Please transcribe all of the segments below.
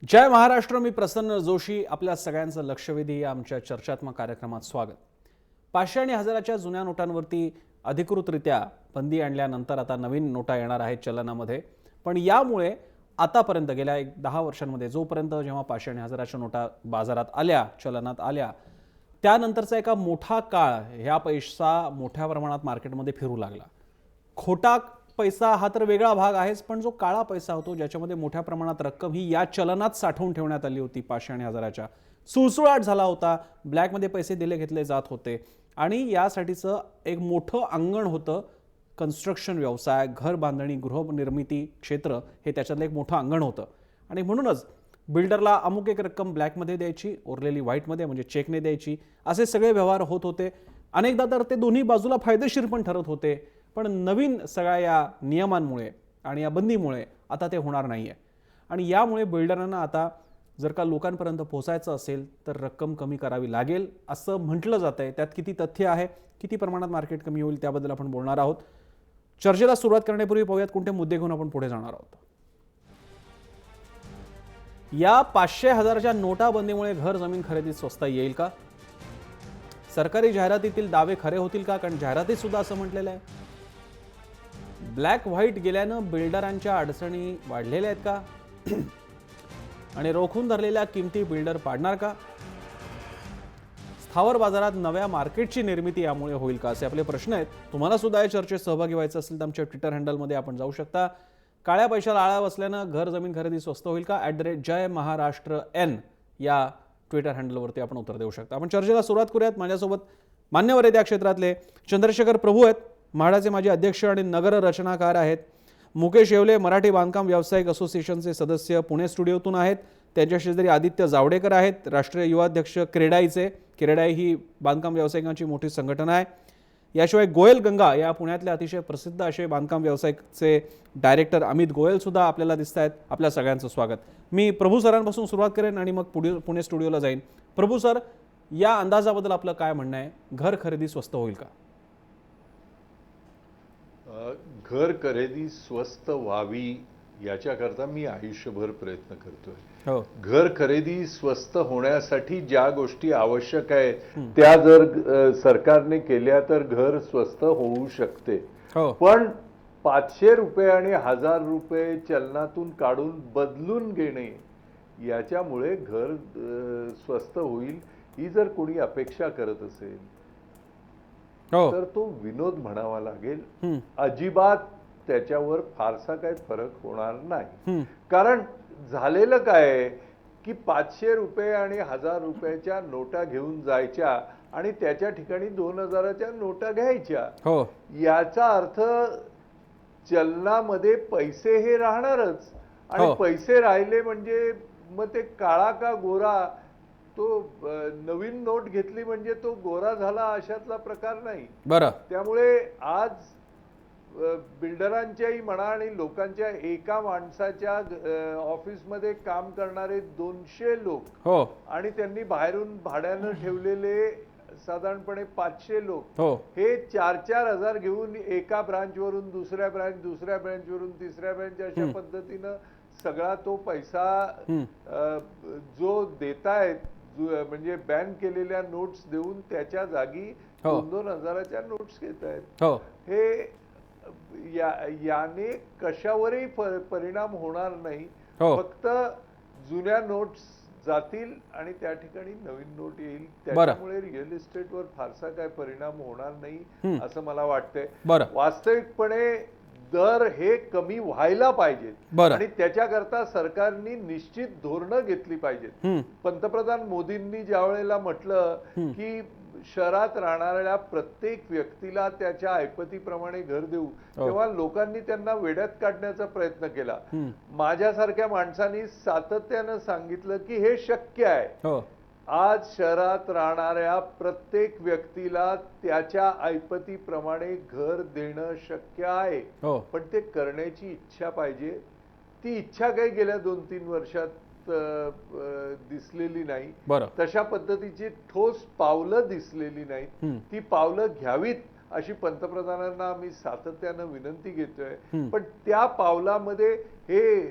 जय महाराष्ट्र. मी प्रसन्न जोशी. आपल्या सगळ्यांचं लक्षवेधी या आमच्या चर्चात्मक कार्यक्रमात स्वागत. 500 आणि हजाराच्या जुन्या नोटांवरती अधिकृतरित्या बंदी आणल्यानंतर आता नवीन नोटा येणार आहेत चलनामध्ये. पण यामुळे आतापर्यंत गेल्या 10 वर्षांमध्ये जोपर्यंत जेव्हा 500 आणि हजाराच्या नोटा बाजारात आल्या, चलनात आल्या, त्यानंतरचा एका मोठा काळ ह्या पैसा मोठ्या प्रमाणात मार्केटमध्ये फिरू लागला. खोटा पैसा हा तर वेगळा भाग आहेच, पण जो काळा पैसा होतो ज्याच्यामध्ये मोठ्या प्रमाणात रक्कम ही या चलनात साठवून ठेवण्यात आली होती 500 आणि हजाराच्या, सुळसुळाट झाला होता. ब्लॅकमध्ये पैसे दिले घेतले जात होते आणि यासाठीचं एक मोठं अंगण होतं. कन्स्ट्रक्शन व्यवसाय, घर बांधणी, गृहनिर्मिती क्षेत्र हे त्याच्यातलं एक मोठं अंगण होतं. आणि म्हणूनच बिल्डरला अमुक एक रक्कम ब्लॅकमध्ये द्यायची, उरलेली व्हाईटमध्ये म्हणजे चेकने द्यायची, असे सगळे व्यवहार होत होते. अनेकदा तर ते दोन्ही बाजूला फायदेशीर पण ठरत होते. पण नवीन सगळ्या या नियमांमुळे आणि या बंदीमुळे आता ते होणार नाही आहे. आणि यामुळे बिल्डरांना आता जर का लोकांपर्यंत पोहोचायचं असेल तर रक्कम कमी करावी लागेल असं म्हटलं जात आहे. त्यात किती तथ्य आहे, किती प्रमाणात मार्केट कमी होईल त्याबद्दल आपण बोलणार आहोत. चर्चेला सुरुवात करण्यापूर्वी पाहूयात कोणते मुद्दे घेऊन आपण पुढे जाणार आहोत. या 500 हजाराच्या नोटाबंदीमुळे घर जमीन खरेदी स्वस्त येईल का? सरकारी जाहिरातीतील दावे खरे होतील का? कारण जाहिरातीत सुद्धा असं म्हटलेलं आहे. ब्लॅक व्हाईट गेल्यानं बिल्डरांच्या अडचणी वाढलेल्या आहेत का? आणि रोखून धरलेल्या किमती बिल्डर पाडणार का? स्थावर बाजारात नव्या मार्केटची निर्मिती यामुळे होईल का? असे आपले प्रश्न आहेत. तुम्हाला सुद्धा या चर्चेत सहभागी व्हायचं असेल तर आमच्या ट्विटर हँडलमध्ये आपण जाऊ शकता. काळ्या पैशाला आळा बसल्यानं घर जमीन खरेदी स्वस्त होईल का? @जय महाराष्ट्र n या ट्विटर हँडलवरती आपण उत्तर देऊ शकता. आपण चर्चेला सुरुवात करूयात. माझ्यासोबत मान्यवर आहेत या क्षेत्रातले. चंद्रशेखर प्रभू आहेत, म्हाडाचे माजी अध्यक्ष आणि नगर रचनाकार आहेत. मुकेश येवले, मराठी बांधकाम व्यावसायिक असोसिएशनचे सदस्य, पुणे स्टुडिओतून आहेत. त्यांच्या शेजारी आदित्य जावडेकर आहेत, राष्ट्रीय युवा अध्यक्ष क्रेडाईचे. क्रेडाई ही बांधकाम व्यावसायिकांची मोठी संघटना आहे. याशिवाय गोयल गंगा या पुण्यातल्या अतिशय प्रसिद्ध असे बांधकाम व्यावसायिकचे डायरेक्टर अमित गोयल सुद्धा आपल्याला दिसत आहेत. आपल्या सगळ्यांचं स्वागत. मी प्रभू सरांपासून सुरुवात करेन आणि मग पुणे स्टुडिओला जाईन. प्रभू सर, या अंदाजाबद्दल आपलं काय म्हणणं आहे? घर खरेदी स्वस्त होईल का? घर खरेदी स्वस्त व्हावी याच्याकरता मी आयुष्यभर प्रयत्न करतोय. हो. घर खरेदी स्वस्त होण्यासाठी ज्या गोष्टी आवश्यक आहेत त्या जर सरकारने केल्या तर घर स्वस्त होऊ शकते. हो. पण 500 रुपये आणि 1000 रुपये चलनातून काढून बदलून घेणे याच्यामुळे घर स्वस्त होईल ही जर कोणी अपेक्षा करत असेल तर तो विनोद म्हणावा लागेल. अजिबात त्याच्यावर फारसा काही फरक होणार नाही. कारण झालेलं काय की 500 रुपये आणि 1000 रुपयाच्या नोटा घेऊन जायच्या आणि त्याच्या ठिकाणी 2000च्या नोटा घ्यायच्या. हो. याचा अर्थ चलनामध्ये पैसे हे राहणारच आणि पैसे राहिले म्हणजे मग ते काळा का गोरा, तो नवीन नोट घेतली म्हणजे तो गोरा झाला अशातला प्रकार नाही. बरं. त्यामुळे आज बिल्डरांच्याही म्हणा आणि लोकांच्या एका माणसाच्या ऑफिसमध्ये काम करणारे 200 लोक हो. आणि त्यांनी बाहेरून भाड्यानं ठेवलेले साधारणपणे 500 लोक हे 4-4 हजार घेऊन एका ब्रांचवरून दुसऱ्या ब्रांचवरून तिसऱ्या ब्रांच अशा पद्धतीनं सगळा तो पैसा जो देतायत म्हणजे बॅन केलेल्या नोट्स देऊन त्याच्या जागी 2-2 हजाराच्या नोट्स घेत आहेत. हे याने कशावरही परिणाम होणार नाही. फक्त जुन्या नोट्स जातील आणि त्या ठिकाणी नवीन नोट येईल. त्यामुळे रिअल इस्टेटवर फारसा काय परिणाम होणार नाही असं मला वाटतंय. वास्तविकपणे दर हे कमी व्हायला पाहिजेत आणि त्याच्याकरता सरकारने निश्चित धोरणं घेतली पाहिजेत. पंतप्रधान मोदींनी ज्या वेळेला म्हटलं की शहरात राहणाऱ्या प्रत्येक व्यक्तीला त्याच्या ऐपतीप्रमाणे घर देऊ, तेव्हा लोकांनी त्यांना वेड्यात काढण्याचा प्रयत्न केला. माझ्यासारख्या माणसांनी सातत्यानं सांगितलं की हे शक्य आहे. आज शहरात राहणाऱ्या प्रत्येक व्यक्तीला त्याच्या ऐपतीप्रमाणे घर देणं शक्य आहे. पण ते करण्याची इच्छा पाहिजे. ती इच्छा काही गेल्या 2-3 वर्षात दिसलेली नाही. तशा पद्धतीची ठोस पावलं दिसलेली नाहीत. ती पावलं घ्यावीत अशी पंतप्रधानांना आम्ही सातत्यानं विनंती घेतोय. पण त्या पावलामध्ये हे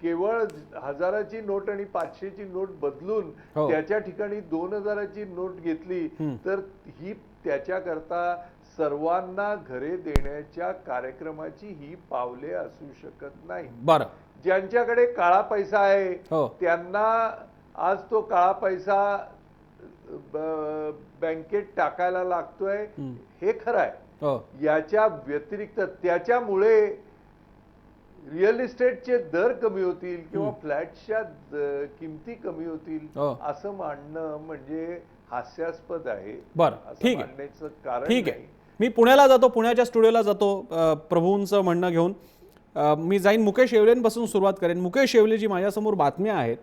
केवळ 1000ची नोट आणि 500ची नोट बदलून त्याच्या ठिकाणी 2000ची नोट घेतली तर ही त्याच्याकरता सर्वांना घरे देण्याच्या कार्यक्रमाची ही पावले असू शकत नाही. बरं, ज्यांच्याकडे काळा पैसा आहे त्यांना आज तो काळा पैसा बँकेत टाकायला लागतोय हे खरं आहे. याच्या व्यतिरिक्त त्याच्यामुळे रिअल इस्टेटचे दर कमी होतील किंवा फ्लॅटच्या किमती कमी होतील असं मानणं म्हणजे हास्यास्पद आहे. बरं, ठीक आहे, मानण्याचं कारण ठीक आहे. मी पुण्याला जातो, पुण्याच्या स्टुडिओला जातो प्रभूंचं म्हणणं घेऊन. मी जाईन मुकेश येवलेंपासून सुरुवात करेन. मुकेश येवले जी माझ्यासमोर बातम्या आहेत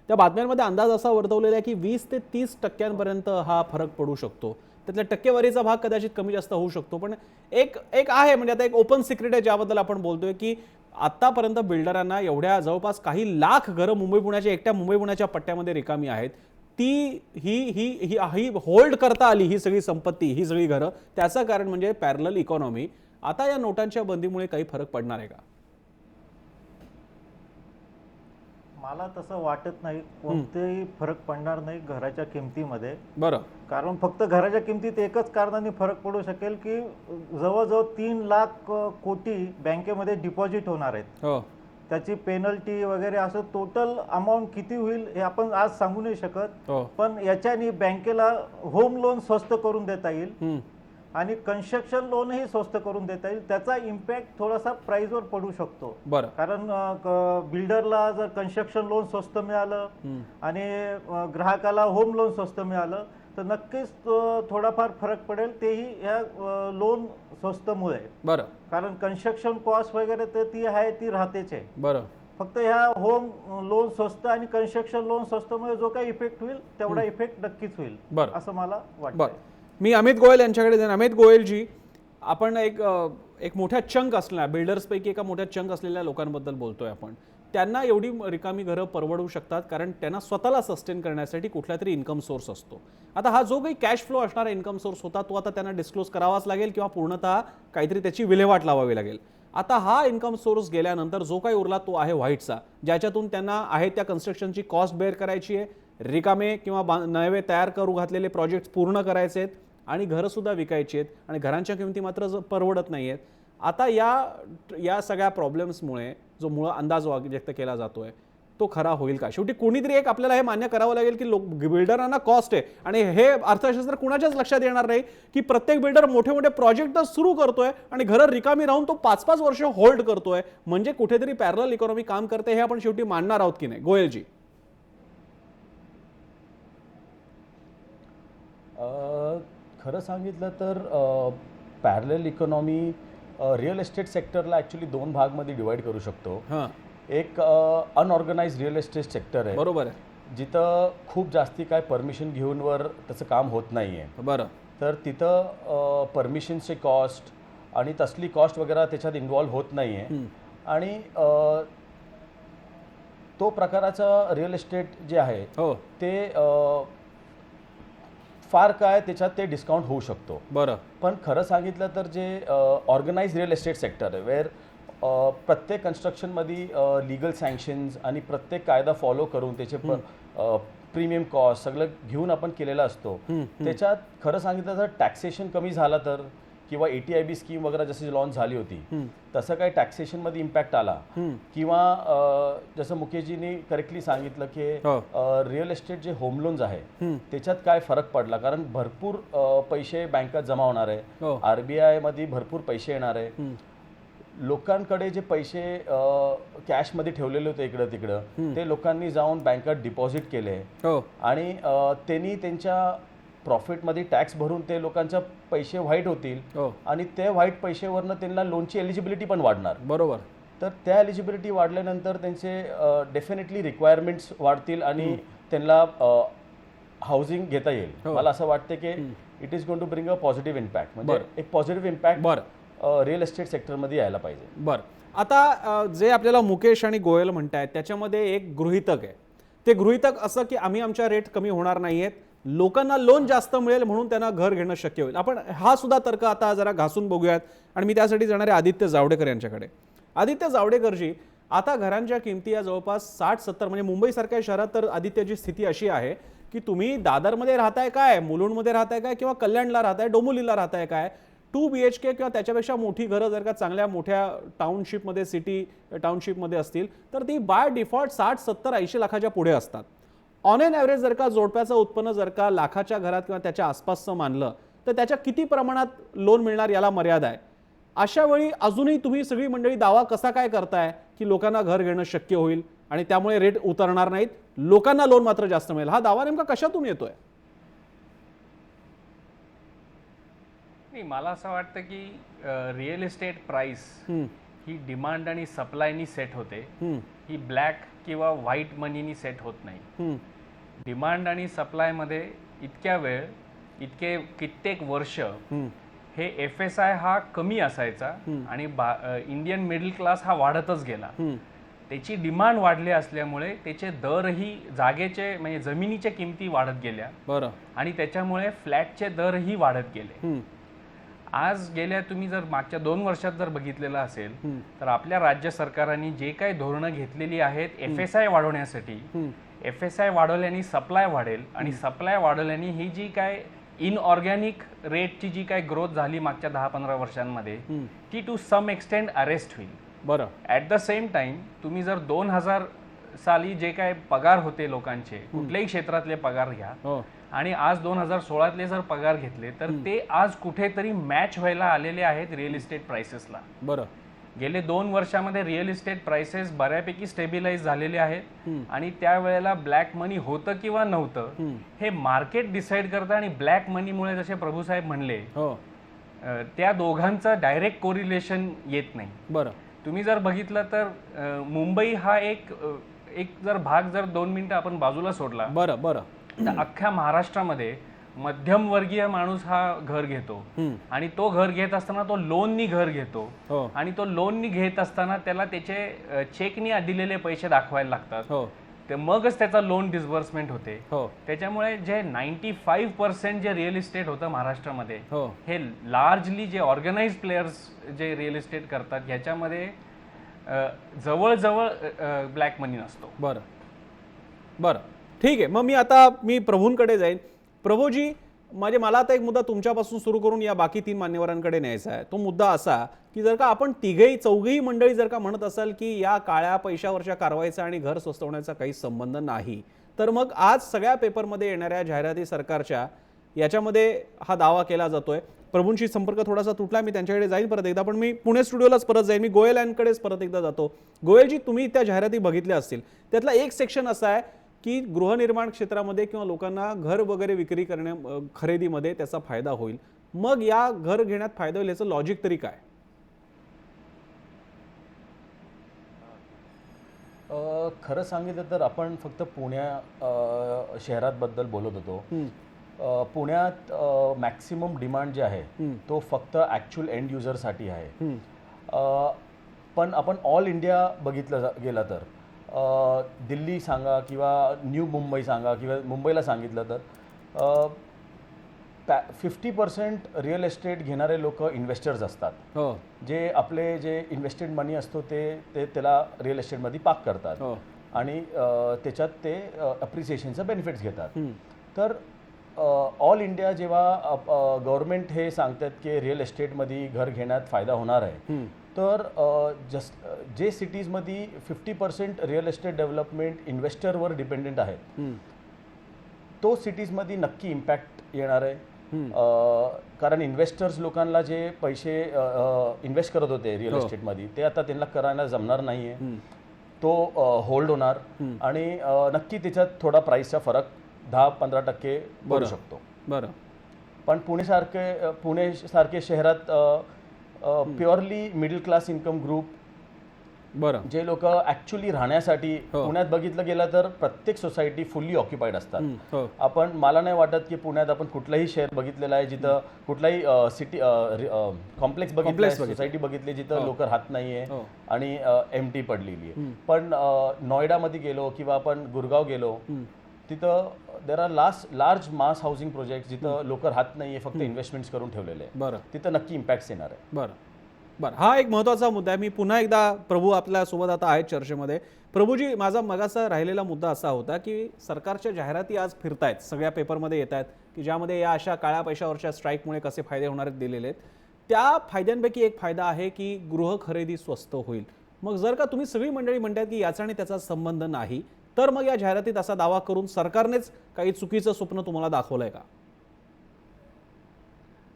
त्या बातम्यांमध्ये अंदाज असा वर्तवलेला आहे की 20 ते 30% हा फरक पडू शकतो. त्यातल्या टक्केवारीचा भाग कदाचित कमी जास्त होऊ शकतो. पण एक आहे म्हणजे आता एक ओपन सिक्रेट आहे ज्याबद्दल आपण बोलतोय की आतापर्यंत बिल्डरांना एवढ्या जवळपास काही लाख घरं मुंबई पुण्याच्या एकट्या मुंबई पुण्याच्या पट्ट्यामध्ये रिकामी आहेत ती ही ही ही ही होल्ड करता आली ही सगळी संपत्ती ही सगळी घरं. त्याचं कारण म्हणजे पॅरलल इकॉनॉमी. आता या नोटांच्या बंदीमुळे काही फरक पडणार आहे का? मला तसं वाटत नाही. कोणतेही फरक पडणार नाही घराच्या किमतीमध्ये. बरं, कारण फक्त घराच्या किमतीत एकच कारणाने फरक पडू शकेल की जवळजवळ 3 लाख कोटी बँकेमध्ये डिपॉझिट होणार आहेत. त्याची पेनल्टी वगैरे असं टोटल अमाऊंट किती होईल हे आपण आज सांगू नाही शकत. पण याच्याने बँकेला होम लोन स्वस्त करून देता येईल आणि कन्स्ट्रक्शन लोनही स्वस्त करून देता येईल. त्याचा इम्पॅक्ट थोडासा प्राइसवर पडू शकतो. कारण बिल्डरला जर कन्स्ट्रक्शन लोन स्वस्त मिळालं आणि ग्राहकाला होम लोन स्वस्त मिळालं तर नक्कीच थोडाफार फरक पडेल. तेही ह्या लोन स्वस्तमुळे. बरं, कारण कन्स्ट्रक्शन कॉस्ट वगैरे तर ती आहे ती राहतेच आहे. बरं, फक्त ह्या होम लोन स्वस्त आणि कन्स्ट्रक्शन लोन स्वस्तमुळे जो काही इफेक्ट होईल तेवढा इफेक्ट नक्कीच होईल असं मला वाटतं. मी अमित गोयल यांच्याकडे जाईन. अमित गोयलजी, आपण एक मोठ्या चंक असलेल्या बिल्डर्सपैकी एका मोठ्या चंक असलेल्या लोकांबद्दल बोलतोय आपण. त्यांना एवढी रिकामी घरं परवडू शकतात कारण त्यांना स्वतःला सस्टेन करण्यासाठी कुठला तरी इन्कम सोर्स असतो. आता हा जो काही कॅश फ्लो असणारा इन्कम सोर्स होता तो आता त्यांना डिस्क्लोज करावाच लागेल किंवा पूर्णतः काहीतरी त्याची विल्हेवाट लावावी लागेल. आता हा इन्कम सोर्स गेल्यानंतर जो काही उरला तो आहे व्हाईटचा, ज्याच्यातून त्यांना आहे त्या कन्स्ट्रक्शनची कॉस्ट बेअर करायची आहे, रिकामे किंवा नवे तयार करू घातलेले प्रोजेक्ट पूर्ण करायचे आहेत आणि घरं सुद्धा विकायची आहेत आणि घरांच्या किमती मात्र परवडत नाही आहेत. आता या सगळ्या प्रॉब्लेम्समुळे जो मूळ अंदाज व्यक्त केला जातोय तो खरा होईल का? शेवटी कोणीतरी एक आपल्याला हे मान्य करावं लागेल की बिल्डरांना कॉस्ट आहे आणि हे अर्थशास्त्र कुणाच्याच लक्षात येणार नाही की प्रत्येक बिल्डर मोठे मोठे प्रोजेक्ट सुरू करतोय आणि घरं रिकामी राहून तो 5-5 वर्ष होल्ड करतोय. म्हणजे कुठेतरी पॅरलल इकॉनॉमी काम करते हे आपण शेवटी मानणार आहोत की नाही? गोयलजी, खरं सांगितलं तर पॅरलल इकॉनॉमी रिअल इस्टेट सेक्टरला ॲक्च्युली 2 भागमध्ये डिवाइड करू शकतो. एक अनऑर्गनाइज रिअल इस्टेट सेक्टर आहे. बरोबर आहे. जिथं खूप जास्ती काय परमिशन घेऊनवर त्याचं काम होत नाही आहे. बरं, तर तिथं परमिशनचे कॉस्ट आणि तसली कॉस्ट वगैरे त्याच्यात इन्व्हॉल्व होत नाही आहे आणि तो प्रकाराचं रिअल इस्टेट जे आहे ते फार काय त्याच्यात ते डिस्काउंट होऊ शकतो. बरं, पण खरं सांगितलं तर जे ऑर्गनाइज रिअल इस्टेट सेक्टर आहे वेअर प्रत्येक कन्स्ट्रक्शनमध्ये लिगल सँक्शन्स आणि प्रत्येक कायदा फॉलो करून त्याचे प्रीमियम कॉस्ट सगळं घेऊन आपण केलेला असतो. त्याच्यात खरं सांगितलं तर टॅक्सेशन कमी झाला तर किंवा ATIB स्कीम वगैरे जशी लॉन्च झाली होती तसं काही टॅक्सेशनमध्ये इम्पॅक्ट आला किंवा जसं मुकेशजींनी करेक्टली सांगितलं की रिअल इस्टेट जे होम लोन्स आहे त्याच्यात काय फरक पडला. कारण भरपूर पैसे बँकात जमा होणार आहे, RBI मध्ये भरपूर पैसे येणार आहे. लोकांकडे जे पैसे कॅशमध्ये ठेवलेले होते इकडं तिकडं ते लोकांनी जाऊन बँकात डिपॉझिट केले आणि त्यांनी त्यांच्या प्रॉफिटमध्ये टॅक्स भरून ते लोकांचे पैसे व्हाईट होतील आणि ते व्हाईट पैसेवरनं त्यांना लोनची एलिजिबिलिटी पण वाढणार. बरोबर. तर त्या एलिजिबिलिटी वाढल्यानंतर त्यांचे डेफिनेटली रिक्वायरमेंट्स वाढतील आणि त्यांना हाऊसिंग घेता येईल. मला असं वाटतं की it is going to bring a positive impact. म्हणजे एक पॉझिटिव्ह इम्पॅक्ट रिअल इस्टेट सेक्टरमध्ये यायला पाहिजे. बरं, आता जे आपल्याला मुकेश आणि गोयल म्हणतायत त्याच्यामध्ये एक गृहीतक आहे. ते गृहीतक असं की आम्ही आमच्या रेट कमी होणार नाहीयेत, लोकांना लोन जास्त मिळेल म्हणून त्यांना घर घेणं शक्य होईल. आपण हा सुद्धा तर्क आता जरा घासून बघूयात आणि मी त्यासाठी जाणारे आदित्य जावडेकर यांच्याकडे. आदित्य जावडेकरजी, आता घरांच्या किमती या जवळपास 60-70 म्हणजे मुंबईसारख्या शहरात तर आदित्यची स्थिती अशी आहे की तुम्ही दादरमध्ये राहताय काय, मुलुंडमध्ये राहताय काय किंवा कल्याणला राहताय, डोंबिवलीला राहताय काय, 2 BHK किंवा त्याच्यापेक्षा मोठी घरं जर का चांगल्या मोठ्या टाउनशिपमध्ये, सिटी टाउनशिपमध्ये असतील तर ती बाय डिफॉल्ट 60-70-80 लाखाच्या पुढे असतात. ऑन एन ॲव्हरेज जर का जोडप्याचं उत्पन्न जर का लाखाच्या घरात किंवा त्याच्या आसपासचं मानलं तर त्याच्या किती प्रमाणात लोन मिळणार याला मर्यादा आहे. अशा वेळी अजूनही तुम्ही सगळी मंडळी दावा कसा काय करताय की लोकांना घर घेणं शक्य होईल आणि त्यामुळे रेट उतरणार नाहीत, लोकांना लोन मात्र जास्त मिळेल? हा दावा नेमका कशातून येतोय? नाही, मला असं वाटतं की रिअल इस्टेट प्राइस ही डिमांड आणि सप्लायनी सेट होते, ही ब्लॅक किंवा व्हाईट मनीनी सेट होत नाही. डिमांड आणि सप्लायमध्ये इतक्या वेळ, इतके कित्येक वर्ष हे FSI हा कमी असायचा आणि इंडियन मिडल क्लास हा वाढतच गेला. त्याची डिमांड वाढली असल्यामुळे त्याचे दरही, जागेचे म्हणजे जमिनीच्या किमती वाढत गेल्या. बरं. आणि त्याच्यामुळे फ्लॅटचे दरही वाढत गेले. आज गेल्या तुम्ही जर मागच्या 2 वर्षात जर बघितलेलं असेल तर आपल्या राज्य सरकारांनी जे काही धोरणं घेतलेली आहेत FSI वाढवण्यासाठी, FSI वाढवल्याने सप्लाय वाढेल आणि सप्लाय वाढवल्याने ही जी काय इनऑर्गॅनिक रेटची जी काय ग्रोथ झाली मागच्या 10-15 वर्षांमध्ये ती टू सम एक्सटेंड अरेस्ट होईल. बरं. ॲट द सेम टाइम तुम्ही जर 2000 साली जे काय पगार होते लोकांचे, कुठल्याही क्षेत्रातले पगार घ्या आणि आज 2016तले जर पगार घेतले तर ते आज कुठेतरी मॅच व्हायला आलेले आहेत रिअल इस्टेट प्राइसेसला. बरं. गेले 2 वर्षामध्ये रिअल इस्टेट प्राइसेस बऱ्यापैकी स्टेबिलाइज झालेले आहेत आणि त्यावेळेला ब्लॅक मनी होतं किंवा नव्हतं हे मार्केट डिसाईड करतं आणि ब्लॅक मनीमुळे जसे प्रभूसाहेब म्हणले त्या दोघांचं डायरेक्ट कोरिलेशन येत नाही. बरं. तुम्ही जर बघितलं तर मुंबई हा एक जर भाग जर 2 मिनिटं आपण बाजूला सोडला बरं बरं तर अख्ख्या महाराष्ट्रामध्ये मध्यमवर्गीय माणूस हा घर घेतो आणि तो घर घेत असताना तो लोननी घर घेतो आणि तो लोननी घेत असताना त्याला त्याचे चेकनी दिलेले पैसे दाखवायला लागतात, ते मगच त्याचा लोन डिस्बर्समेंट होते. त्याच्यामुळे जे 95% जे रिअल इस्टेट होतं महाराष्ट्रामध्ये हे लार्जली जे ऑर्गनाइज्ड प्लेयर्स जे रिअल इस्टेट करतात ह्याच्यामध्ये जवळजवळ ब्लॅक मनी नसतो. बरं बरं, ठीक आहे. मग मी प्रभूंकडे जाईन. प्रभूजी, म्हणजे मला आता एक मुद्दा तुमच्यापासून सुरू करून या बाकी 3 मान्यवरांकडे न्यायचा आहे. तो मुद्दा असा की जर का आपण चौघही मंडळी जर का म्हणत असाल की या काळ्या पैशावरच्या कारवाईचा आणि घर स्वस्त होण्याचा काही संबंध नाही, तर मग आज सगळ्या पेपरमध्ये येणाऱ्या जाहिराती सरकारच्या याच्यामध्ये हा दावा केला जातोय. प्रभूंशी संपर्क थोडासा तुटला, मी त्यांच्याकडे जाईन परत एकदा, पण मी पुणे स्टुडिओलाच परत जाईन. मी गोयल यांकडेच परत एकदा जातो. गोयलजी, तुम्ही त्या जाहिराती बघितल्या असतील, त्यातला एक सेक्शन असा आहे की गृहनिर्माण क्षेत्रामध्ये किंवा लोकांना घर वगैरे विक्री खरेदीमध्ये त्याचा फायदा होईल. मग या घर घेण्यात फायदा होईल याचं लॉजिक तरी काय? खरं सांगितलं तर आपण फक्त पुण्या शहरात बद्दल बोलत होतो. पुण्यात मॅक्सिमम डिमांड जे आहे तो फक्त ॲक्च्युअल एंड युजरसाठी आहे. पण आपण ऑल इंडिया बघितलं गेलं तर दिल्ली सांगा किंवा न्यू मुंबई सांगा किंवा मुंबईला सांगितलं तर 50% रिअल एस्टेट घेणारे लोक इन्व्हेस्टर्स असतात. जे आपले जे इन्व्हेस्टेड मनी असतो ते त्याला रिअल एस्टेटमध्ये पार्क करतात आणि त्याच्यात ते अप्रिसिएशनचं बेनिफिट्स घेतात. तर ऑल इंडिया जेव्हा गव्हर्नमेंट हे सांगतात की रिअल एस्टेटमध्ये घर घेण्यात फायदा होणार आहे, तर जे सिटीजमध्ये 50% रिअल एस्टेट डेव्हलपमेंट इन्व्हेस्टरवर डिपेंडेंट आहेत, तो सिटीजमध्ये नक्की इम्पॅक्ट येणार आहे. कारण इन्व्हेस्टर्स लोकांना जे पैसे इन्व्हेस्ट करत होते रिअल एस्टेटमध्ये ते आता त्यांना करायला जमणार नाही आहे, तो होल्ड होणार आणि नक्की त्याच्यात थोडा प्राईसचा फरक 10-15% पडू शकतो. बरं. पण पुणे सारखे शहरात purely middle class income group, बरं, जे लोक ॲक्च्युअली राहण्यासाठी पुण्यात बघितलं गेलं तर प्रत्येक सोसायटी फुल्ली ऑक्युपाईड असतात. मला नाही वाटत की पुण्यात आपण कुठलंही शहर बघितलेलं आहे जिथं कुठलाही सिटी कॉम्प्लेक्स बघितलं, सोसायटी बघितली जिथं लोक राहत नाहीये आणि एम्प्टी पडलेली आहे. पण नोएडामध्ये गेलो किंवा आपण गुरगाव गेलो तिथं there are large mass housing project जिथं लोक राहत नाहीये, फक्त इन्व्हेस्टमेंट्स करून ठेवलेले आहे. बरं तिथं नक्की इम्पॅक्ट येणार आहे. बरं बरं, हा एक महत्त्वाचा मुद्दा आहे. मी पुन्हा एकदा प्रभू आपल्यासोबत आता आहेत चर्चेमध्ये. प्रभूजी, माझा मगाचा राहिलेला मुद्दा असा होता की सरकारच्या जाहिराती आज फिरतायत, सगळ्या पेपरमध्ये येत आहेत की ज्यामध्ये या अशा काळ्या पैशावरच्या स्ट्राईकमुळे कसे फायदे होणार आहेत दिलेले आहेत. त्या फायद्यांपैकी एक फायदा आहे की गृह खरेदी स्वस्त होईल. मग जर का तुम्ही सगळी मंडळी म्हणतात की याचा आणि त्याचा संबंध नाही, तर मग या जाहिरातीत असा दावा करून सरकारनेच काही चुकीचं स्वप्न तुम्हाला दाखवलंय का?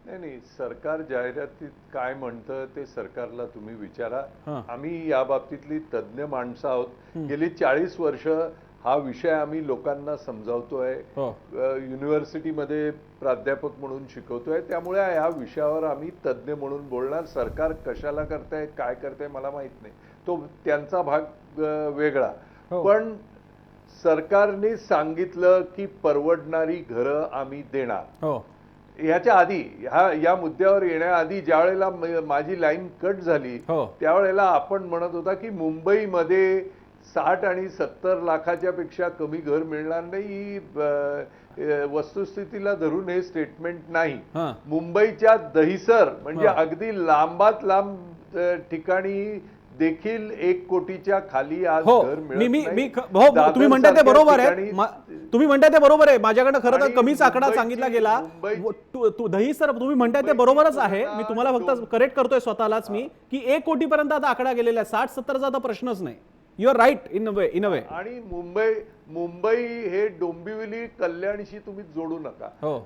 नाही, सरकार जाहिरातीत काय म्हणतं ते सरकारला तुम्ही विचारा. हां. आम्ही या बाबतीतली तज्ज्ञ माणसं आहोत. गेली 40 वर्ष हा विषय आम्ही लोकांना समजावतोय. हो. युनिव्हर्सिटीमध्ये प्राध्यापक म्हणून शिकवतोय. त्यामुळे या विषयावर आम्ही तज्ज्ञ म्हणून बोलणार. सरकार कशाला करताय, काय करताय मला माहित नाही, तो त्यांचा भाग वेगळा. हो. पण सरकारने सांगितलं की परवडणारी घरं आम्ही देणार. हो ह्याच्या आधी या मुद्द्यावर येण्याआधी ज्या वेळेला माझी लाईन कट झाली हो. त्यावेळेला आपण म्हणत होता की मुंबईमध्ये 60 आणि 70 लाखाच्या पेक्षा कमी घर मिळणार नाही. ही वस्तुस्थितीला धरून हे स्टेटमेंट नाही. हां. मुंबईच्या दहिसर म्हणजे हो. अगदी लांबात लांब ठिकाणी देखील 1 कोटीच्या खाली आज हो घर मी मिळत मी नाही. मी हो तुम्ही म्हणताय ते बरोबर आहे. तुम्ही म्हणताय ते बरोबर आहे. माझ्याकडे खरं तर आणि कमीच आकडा सांगितला गेला. दही सर तुम्ही म्हणताय ते बरोबरच आहे. मी तुम्हाला फक्त करेक्ट करतोय स्वतःलाच मी की 1 कोटीपर्यंत आता आकडा गेलेला आहे. 60-70चा आता प्रश्नच नाही. यू आर राईट इन अ वे. आणि मुंबई हे डोंबिवली कल्याणशी तुम्ही जोडू नका. हो.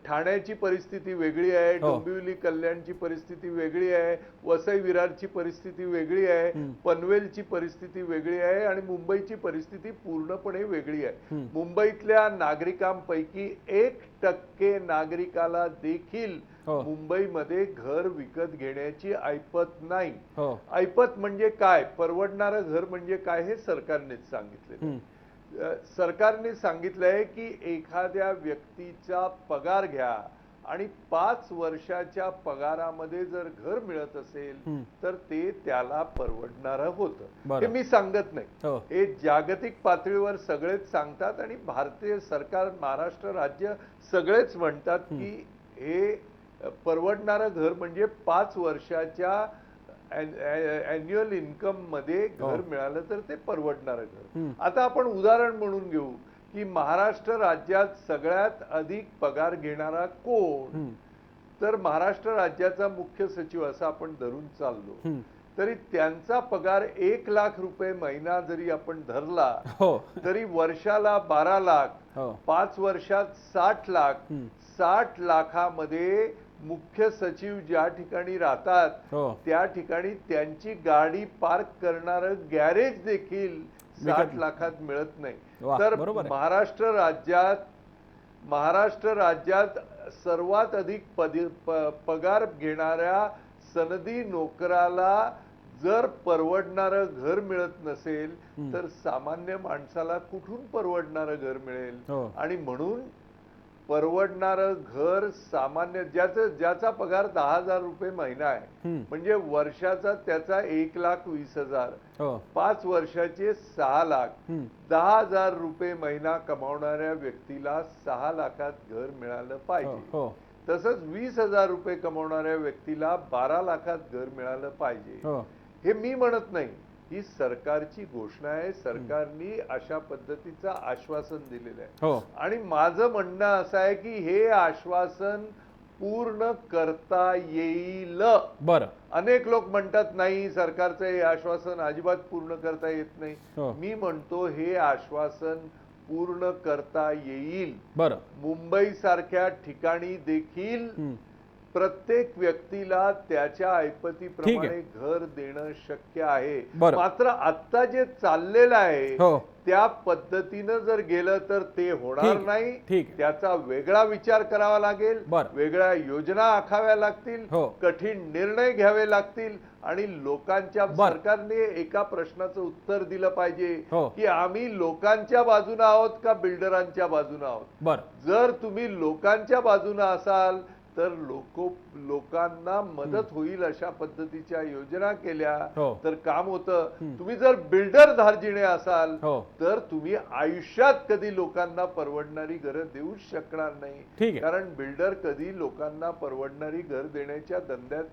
ठाण्याची परिस्थिती वेगळी आहे, हो. डोंबिवली कल्याणची परिस्थिती वेगळी आहे, वसई विरारची परिस्थिती वेगळी आहे, पनवेलची परिस्थिती वेगळी आहे आणि मुंबईची परिस्थिती पूर्णपणे वेगळी आहे. मुंबईतल्या नागरिकांपैकी 1% नागरिकाला देखील हो. मुंबईमध्ये घर विकत घेण्याची ऐपत नाही. हो. ऐपत म्हणजे काय, परवडणारं घर म्हणजे काय हे सरकारनेच सांगितलेलं. सरकारने सांगितलंय की एखाद्या व्यक्तीचा पगार घ्या आणि 5 वर्षाच्या पगारामध्ये जर घर मिळत असेल तर ते त्याला परवडणारं होतं. हे मी सांगत नाही, हो. हे जागतिक पातळीवर सगळेच सांगतात आणि भारतीय सरकार, महाराष्ट्र राज्य सगळेच म्हणतात की हे परवडणारं घर म्हणजे 5 वर्षाच्या अॅन्युअल इन्कम मध्ये घर मिळालं तर ते परवडणारं घर. आता आपण उदाहरण म्हणून घेऊ की महाराष्ट्र राज्यात सगळ्यात अधिक पगार घेणारा कोण, तर महाराष्ट्र राज्याचा मुख्य सचिव असं आपण धरून चाललो तरी त्यांचा पगार 1 लाख रुपये महिना जरी आपण धरला तरी वर्षाला 12 लाख, 5 वर्षात 60 लाख. 60 लाखामध्ये मुख्य सचिव ज्या ठिकाणी राहतात त्या ठिकाणी त्यांची गाडी पार्क करणारं गॅरेज देखील 60 लाखात मिळत नाही. तर महाराष्ट्र राज्यात सर्वात अधिक पगार घेणाऱ्या सनदी नोकराला जर परवडणारं घर मिळत नसेल तर सामान्य माणसाला कुठून परवडणारं घर मिळेल. आणि म्हणून परवडणारं घर सामान्य ज्याचा पगार 10,000 रुपये महिना आहे म्हणजे वर्षाचा त्याचा 1,20,000, 5 वर्षाचे 6 लाख, 10,000 रुपये महिना कमावणाऱ्या व्यक्तीला 6 लाखात घर मिळालं पाहिजे. तसंच 20,000 रुपये कमावणाऱ्या व्यक्तीला 12 लाखात घर मिळालं पाहिजे. हे मी म्हणत नाही, ही सरकारची घोषणा आहे. सरकारने अशा पद्धतीचं आश्वासन दिलेलं आहे आणि माझं म्हणणं असं आहे की हे आश्वासन पूर्ण करता येईल. बरं. अनेक लोक म्हणतात नाही सरकारचं हे आश्वासन अजिबात पूर्ण करता येत नाही. मी म्हणतो हे आश्वासन पूर्ण करता येईल. बरं. मुंबई सारख्या ठिकाणी देखील प्रत्येक व्यक्तीला त्याच्या ऐपतीप्रमाणे घर देणं शक्य आहे. मात्र आता जे चाललेलं आहे त्या पद्धतीनं जर गेलं तर ते होणार नाही. त्याचा वेगळा विचार करावा लागेल, वेगळ्या योजना आखाव्या लागतील, कठीण निर्णय घ्यावे लागतील आणि लोकांच्या सरकारने एका प्रश्नाचं उत्तर दिलं पाहिजे की आम्ही लोकांच्या बाजूने आहोत का बिल्डरांच्या बाजूने आहोत. जर तुम्ही लोकांच्या बाजूने असाल तर लोकांना मदत होईल अशा पद्धतीच्या योजना केल्या तर काम होतं. तुम्ही जर बिल्डर धार्जिणे असाल तर तुम्ही आयुष्यात कधी लोकांना परवडणारी घरं देऊ शकणार नाही, कारण बिल्डर कधी लोकांना परवडणारी घर देण्याच्या धंद्यात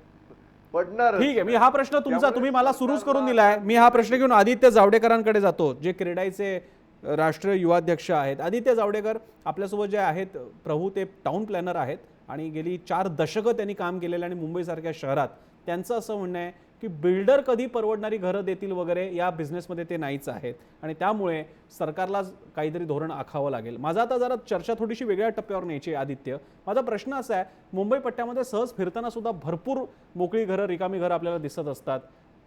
पडणार. ठीक आहे, मी हा प्रश्न तुमचा तुम्ही मला सुरूच करून दिलाय. मी हा प्रश्न घेऊन आदित्य जावडेकरांकडे जातो, जे क्रेडाईचे राष्ट्रीय युवाध्यक्ष आहेत. आदित्य जावडेकर आपल्यासोबत जे आहेत प्रभू, ते टाउन प्लॅनर आहेत आणि गेली 4 दशकं त्यांनी काम केलेलं आणि मुंबईसारख्या शहरात त्यांचं असं म्हणणं आहे की बिल्डर कधी परवडणारी घरं देतील वगैरे या बिझनेसमध्ये ते नाहीच आहेत आणि त्यामुळे सरकारला काहीतरी धोरण आखावं लागेल. माझा आता जरा चर्चा थोडीशी वेगळ्या टप्प्यावर न्यायची आहे आदित्य. माझा प्रश्न असा आहे, मुंबई पट्ट्यामध्ये सहज फिरताना सुद्धा भरपूर मोकळी घरं, रिकामी घरं आपल्याला दिसत असतात.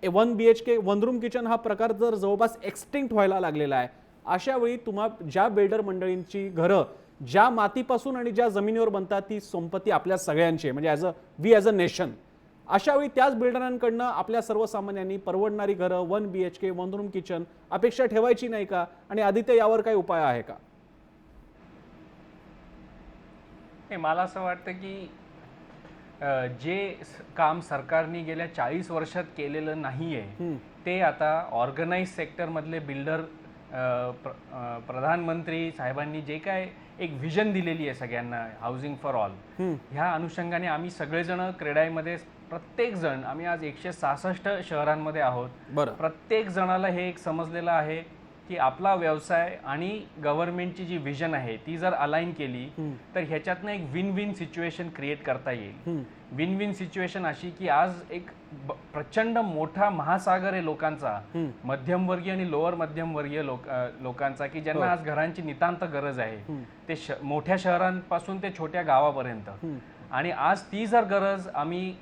1 BHK 1 रूम किचन हा प्रकार जर जवळपास एक्सटिंक्ट व्हायला लागलेला आहे, अशा वेळी ज्या बिल्डर मंडळींची घरं ज्या मातीपासून आणि ज्या जमिनीवर बनतात ती संपत्ती आपल्या सगळ्यांची, म्हणजे वी ॲज अ नेशन, अशा वेळी त्याच बिल्डरांकडनं आपल्या सर्वसामान्यांनी परवडणारी घरं 1 BHK 1 रूम किचन अपेक्षा ठेवायची नाही का? आणि आदित्य यावर काही उपाय आहे का? मला असं वाटतं की जे काम सरकारने गेल्या 40 वर्षात केलेलं नाहीये ते आता ऑर्गनाइज सेक्टर मधले बिल्डर, प्रधानमंत्री साहेबांनी जे काय एक विजन दिलेली आहे सगळ्यांना, हाऊसिंग फॉर ऑल, ह्या अनुषंगाने आम्ही सगळेजण क्रेडाईमध्ये प्रत्येक जण, आम्ही आज 166 शहरांमध्ये आहोत, प्रत्येक जणाला हे एक समजलेलं आहे की आपला व्यवसाय आणि गव्हर्नमेंटची जी विजन आहे ती जर अलाइन केली तर ह्याच्यातनं एक विन विन सिच्युएशन क्रिएट करता येईल. विन विन सिच्युएशन अशी की आज एक प्रचंड मोठा महासागर आहे लोकांचा, मध्यमवर्गीय आणि लोअर मध्यमवर्गीय लोकांचा, की ज्यांना आज घरांची नितांत गरज आहे, ते मोठ्या शहरांपासून ते छोट्या गावापर्यंत. आणि आज ती जर गरज आम्ही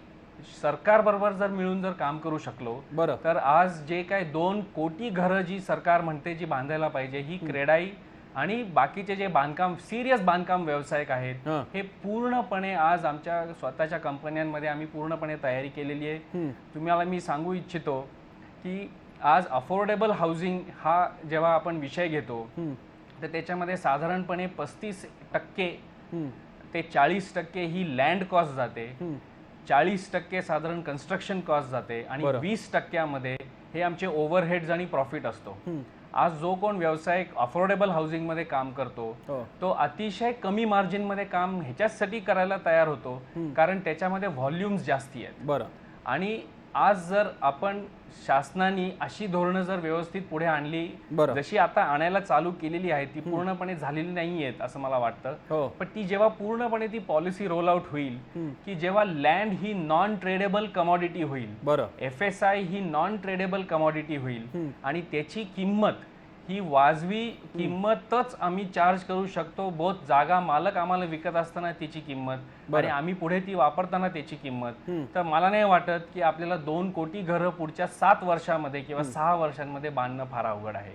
सरकार बरोबर जर मिळून जर काम करू शकलो तर आज जे काय 2 कोटी घरं जी सरकार म्हणते जी बांधायला पाहिजे, ही क्रेडाई आणि बाकीचे जे बांधकाम सिरियस बांधकाम व्यावसायिक आहेत हे पूर्णपणे आज आमच्या स्वतःच्या कंपन्यांमध्ये आम्ही पूर्णपणे तयारी केलेली आहे. तुम्हाला मी सांगू इच्छितो की आज अफोर्डेबल हाऊसिंग हा जेव्हा आपण विषय घेतो तर त्याच्यामध्ये साधारणपणे 35% ते 40% ही लँड कॉस्ट जाते, 40% साधारण कन्स्ट्रक्शन कॉस्ट जाते आणि 20% हे आमचे ओव्हरहेड्स आणि प्रॉफिट असतो. आज जो कोण व्यावसायिक अफोर्डेबल हाऊसिंग मध्ये काम करतो तो अतिशय कमी मार्जिन मध्ये काम ह्याच्यासाठी करायला तयार होतो कारण त्याच्यामध्ये व्हॉल्युम्स जास्ती आहेत. आणि आज जर आपण शासनाने अशी धोरणं जर व्यवस्थित पुढे आणली, जशी आता आणायला चालू केलेली आहे, ती पूर्णपणे झालेली नाहीयेत असं मला वाटतं, पण ती जेव्हा पूर्णपणे ती पॉलिसी रोल आउट होईल की जेव्हा लँड ही नॉन ट्रेडेबल कमॉडिटी होईल, FSI ही नॉन ट्रेडेबल कमॉडिटी होईल आणि त्याची किंमत ही वाजवी किंमतच आम्ही चार्ज करू शकतो, बोथ जागा मालक आम्हाला विकत असताना त्याची किंमत आणि आम्ही पुढे ती वापरताना त्याची किंमत, तर मला नाही वाटत की आपल्याला 2 कोटी घरं पुढच्या 7 वर्षांमध्ये किंवा 6 वर्षांमध्ये बांधणं फार अवघड आहे.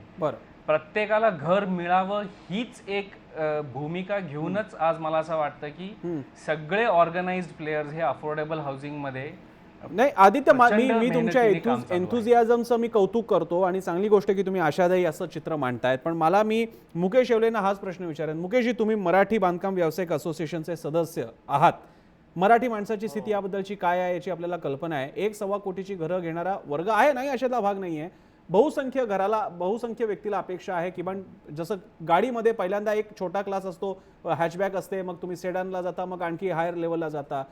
प्रत्येकाला घर मिळावं हीच एक भूमिका घेऊनच आज मला असं वाटतं की सगळे ऑर्गनाइज्ड प्लेयर्स हे अफोर्डेबल हाऊसिंग मध्ये. नाही आदित्य, मी तुमच्या एन्थुझियाझमचं मी कौतुक करतो आणि चांगली गोष्ट की तुम्ही आशादायी असं चित्र मांडतायत, पण मी मुकेश येवलेंना हाच प्रश्न विचारेन. मुकेशजी, तुम्ही मराठी बांधकाम व्यावसायिक असोसिएशनचे सदस्य आहात. मराठी माणसाची स्थिती याबद्दलची काय आहे याची आपल्याला कल्पना आहे. 1-1.25 कोटीची घरं घेणारा वर्ग आहे, नाही अशातला भाग नाहीये. बहुसंख्य व्यक्तीला अपेक्षा आहे, किमान जसं गाडीमध्ये पहिल्यांदा एक छोटा क्लास असतो, हॅचबॅक असते, मग तुम्ही सेडानला जाता, मग आणखी हायर लेवलला जाता.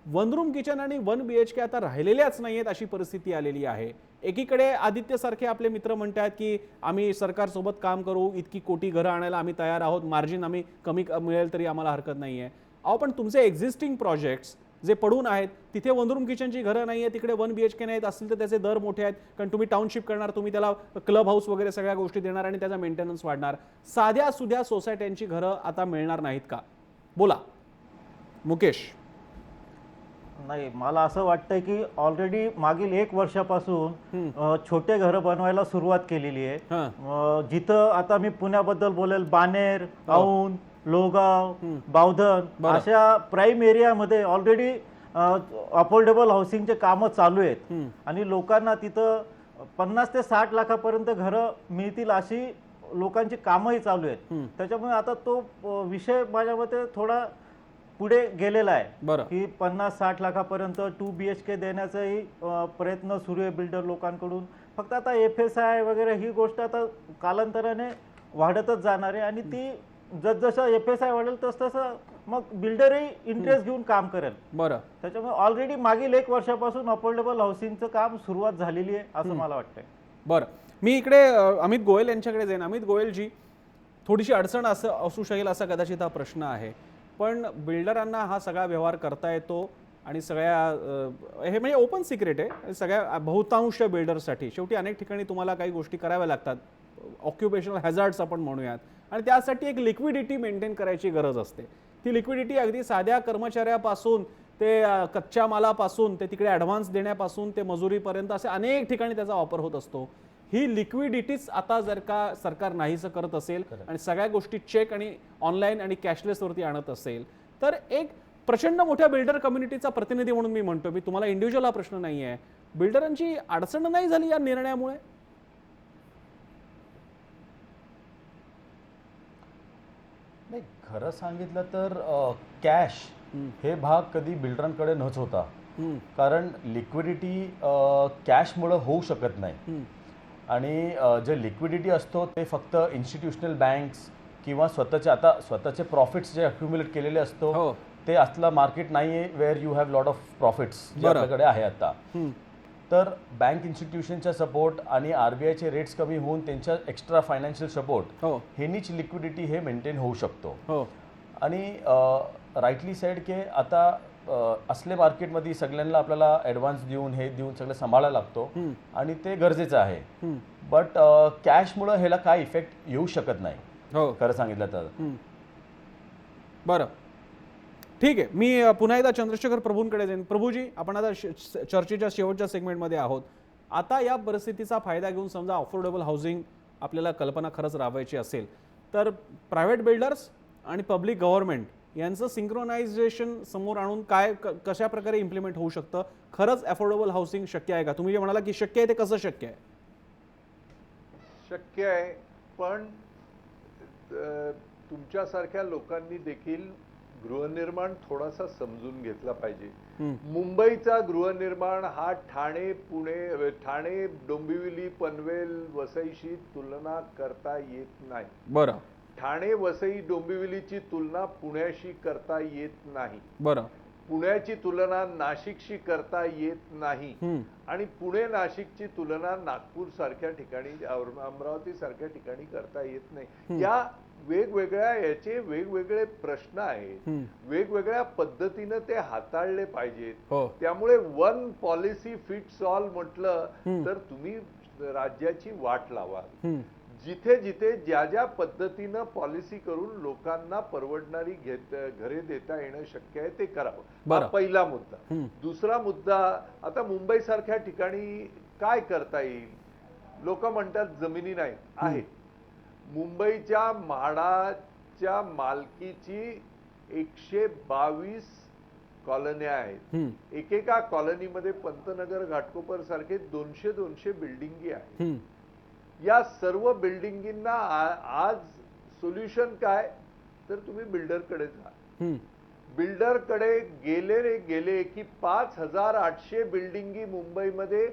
1 रूम किचन आणि 1 BHK आता राहिलेल्याच नाहीयेत अशी परिस्थिती आलेली आहे. एकीकडे आदित्य सारखे आपले मित्र म्हणतात की आम्ही सरकारसोबत काम करू, इतकी कोटी घरं आणायला आम्ही तयार आहोत, मार्जिन आम्ही कमी मिळेल तरी आम्हाला हरकत नाहीये. पण तुमचे एक्झिस्टिंग प्रोजेक्ट्स जे पडून आहेत तिथे 1 रूम किचनची घरं नाहीये, तिकडे 1 BHK नाहीत, असतील तर त्याचे दर मोठे आहेत, कारण तुम्ही टाउनशिप करणार, तुम्ही त्याला क्लब हाऊस वगैरे सगळ्या गोष्टी देणार आणि त्याचा मेंटेनन्स वाढणार. साध्या सुध्या सोसायट्यांची घरं आता मिळणार नाहीत का? बोला मुकेश. नाही, मला असं वाटतंय की ऑलरेडी मागील 1 वर्षापासून छोटे घरं बनवायला सुरुवात केलेली आहे. जिथं आता मी पुण्याबद्दल बोलेल, बानेर, औंध, लोहगाव, बावधन अशा प्राईम एरियामध्ये ऑलरेडी अफोर्डेबल हाऊसिंगचे कामं चालू आहेत आणि लोकांना तिथं 50 ते 60 लाखापर्यंत घरं मिळतील अशी लोकांची कामंही चालू आहेत. त्याच्यामुळे आता तो विषय माझ्या मते थोडा पुढे गेलेला आहे बरं. की 50-60 लाखापर्यंत 2 BHK देण्याचाही प्रयत्न सुरू आहे बिल्डर लोकांकडून. फक्त आता FSI वगैरे ही गोष्ट आता कालांतराने वाढतच जाणार आहे आणि ती जसजसं FSI वाढेल तसं मग बिल्डरही इंटरेस्ट घेऊन काम करेल. बरं. त्याच्यामुळे ऑलरेडी मागील 1 वर्षापासून अफोर्डेबल हाऊसिंगचं काम सुरुवात झालेली आहे असं मला वाटतंय. बरं, मी इकडे अमित गोयल यांच्याकडे जाईन. अमित गोयलजी, थोडीशी अडचण असू शकेल असा कदाचित हा प्रश्न आहे, पण बिल्डरांना हा सगळा व्यवहार करता येतो आणि सगळ्या हे म्हणजे ओपन सिक्रेट आहे सगळ्या बहुतांश बिल्डर्ससाठी. शेवटी अनेक ठिकाणी तुम्हाला काही गोष्टी कराव्या लागतात, ऑक्युपेशनल हॅझार्ड्स आपण म्हणूयात, आणि त्यासाठी एक लिक्विडिटी मेंटेन करायची गरज असते. ती लिक्विडिटी अगदी साध्या कर्मचाऱ्यापासून ते कच्च्या मालापासून ते तिकडे ॲडव्हान्स देण्यापासून ते मजुरीपर्यंत असे अनेक ठिकाणी त्याचा वापर होत असतो. ही लिक्विडिटीच आता जर का सरकार नाहीसं करत असेल आणि सगळ्या गोष्टी चेक आणि ऑनलाईन आणि कॅशलेसवरती आणत असेल तर एक प्रचंड मोठ्या बिल्डर कम्युनिटीचा प्रतिनिधी म्हणून मी म्हणतो, मी तुम्हाला इंडिव्हिज्युअल हा प्रश्न नाही आहे, बिल्डरांची अडचण नाही झाली या निर्णयामुळे? नाही, खरं सांगितलं तर कॅश हे भाग कधी बिल्डरांकडे नच होता, कारण लिक्विडिटी कॅशमुळं होऊ शकत नाही. आणि जे लिक्विडिटी असतो ते फक्त इन्स्टिट्यूशनल बँक्स किंवा स्वतःचे प्रॉफिट्स जे अक्युम्युलेट केलेले असतो ते असलं मार्केट नाही आहे where you have lot of profits जे आपल्याकडे आहे आता. तर बँक इन्स्टिट्यूशनचा सपोर्ट आणि RBIचे रेट्स कमी होऊन त्यांच्या एक्स्ट्रा फायनान्शियल सपोर्ट ह्यांनीच लिक्विडिटी हे मेंटेन होऊ शकतो. आणि राईटली सेड की आता असले मार्केटमध्ये सगळ्यांना आपल्याला ॲडव्हान्स देऊन हे देऊन सगळं सांभाळायला लागतो आणि ते गरजेचं आहे. बट कॅशमुळं ह्याला काय इफेक्ट येऊ शकत नाही खरं सांगितलं तर. बरं, ठीक आहे. मी पुन्हा एकदा चंद्रशेखर प्रभूंकडे जाईन. प्रभूजी, आपण आता चर्चेच्या शेवटच्या सेगमेंटमध्ये आहोत. आता या परिस्थितीचा फायदा घेऊन समजा अफोर्डेबल हाऊसिंग आपल्याला कल्पना खरंच राबवायची असेल तर प्रायव्हेट बिल्डर्स आणि पब्लिक गव्हर्नमेंट यांचं सिंक्रोनायझेशन समोर आणून कशा प्रकारे इम्प्लिमेंट होऊ शकतं? खरंच अफोर्डेबल हाऊसिंग शक्य आहे का? तुम्ही जे म्हणाला की शक्य आहे, ते कसं शक्य आहे? शक्य आहे, पण तुमच्यासारख्या लोकांनी देखील गृहनिर्माण थोडासा समजून घेतला पाहिजे. मुंबईचा गृहनिर्माण हा ठाणे, डोंबिवली, पनवेल, वसईशी तुलना करता येत नाही. बरं. ठाणे, वसई, डोंबिवलीची तुलना पुण्याशी करता येत नाही. बरं. पुण्याची तुलना नाशिकशी करता येत नाही आणि पुणे नाशिकची तुलना नागपूर सारख्या ठिकाणी, अमरावती सारख्या ठिकाणी करता येत नाही. या वेगवेगळ्या याचे वेगवेगळे प्रश्न आहेत, वेगवेगळ्या पद्धतीनं ते हाताळले पाहिजेत. त्यामुळे वन पॉलिसी फिट्स ऑल म्हटलं तर तुम्ही राज्याची वाट लावा. जिथे जिथे ज्या ज्या पद्धतीनं पॉलिसी करून लोकांना परवडणारी घरे देता येणं शक्य आहे ते करावं. हा पहिला मुद्दा. दुसरा मुद्दा, आता मुंबई सारख्या ठिकाणी काय करता येईल? लोक म्हणतात जमिनी नाही आहेत. मुंबईच्या म्हाडाच्या मालकीची 122 कॉलन्या आहेत. एकेका कॉलनीमध्ये पंतनगर, घाटकोपर सारखे 200 बिल्डिंगी आहेत. या सर्व बिल्डिंगींना आज सोल्युशन काय? तर तुम्ही बिल्डरकडे जा. बिल्डरकडे गेले की 5800 बिल्डिंगी मुंबईमध्ये